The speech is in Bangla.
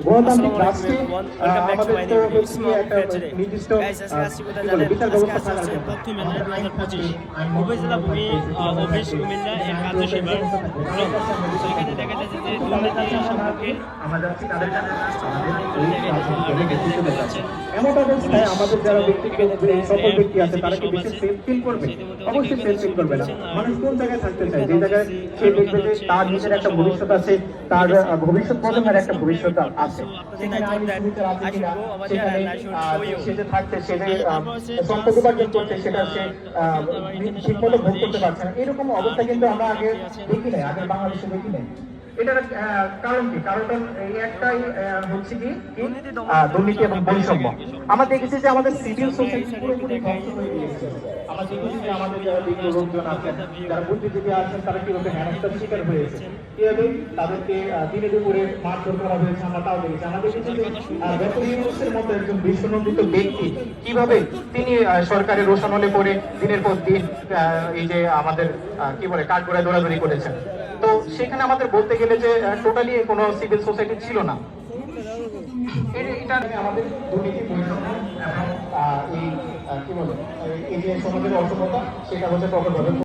গণতান্ত্রিক রাষ্ট্রে আমাদের তো হচ্ছে একটা নির্দিষ্ট বিচার ব্যবস্থা থাকার জন্য আমাদের আইন থাকবে, উপজেলা ভূমি অফিস কুমিল্লা এর কার্যসেবার সেখানে দেখা যাচ্ছে যে দুর্নীতি সম্পর্কে আমরা যাচ্ছি তাদের কাছে এমন অবস্থায় আমাদের যারা ব্যক্তিগত সকল ব্যক্তি আছে তারা কি বেশি সেফ ফিল করবে? অবশ্যই সেফ ফিল করবে না। মানুষ কোন জায়গায় থাকতে চায়, যে জায়গায় সে দেখবে যে তার নিজের একটা ভবিষ্যৎ আছে, তার ভবিষ্যৎ প্রজন্মের একটা ভবিষ্যৎ আছে, সেখানে আইনি সুবিধা আছে কিনা, সেখানে সে যে থাকছে, সে যে সম্পদ উপার্জন করছে সেটা সে ঠিকমতো ভোগ করতে পারছে না, এরকম অবস্থা কিন্তু আমরা আগে দেখি নাই, আগে বাংলাদেশে দেখি নাই। এটার কারণ কি? কারণ এই একটাই হচ্ছে কি দুর্নীতি এবং বৈষম্য। আমরা দেখেছি যে আমাদের সিভিল সোসাইটি পুরোপুরি ধ্বংস হয়ে গিয়েছে। আমরা দেখেছি যে আমাদের যারা বিজ্ঞ লোকজন আছেন, যারা বুদ্ধিজীবী আছেন, তারা কিভাবে হেনস্থার শিকার হয়েছে, কিভাবে তাদেরকে দিনে দুপুরে মারধর করা হয়েছে, আমরা তাও দেখেছি। আমরা দেখেছি যে ডক্টর ইউনূসের মতো একজন বিশ্বনন্দিত ব্যক্তি কিভাবে তিনি সরকারের রোষানলে পড়ে দিনের পর দিন এই যে আমাদের কি বলে কাঠগড়ায় দৌড়াদৌড়ি করেছেন। তো সেখানে আমাদের বলতে গেলে যে টোটালি কোনো সিভিল সোসাইটি ছিল না। এটা আমাদের দুর্নীতি বৈষম্য এবং এই কি বলে এই যে সমাজের অসভ্যতা, সেটা হচ্ছে প্রকটভাবে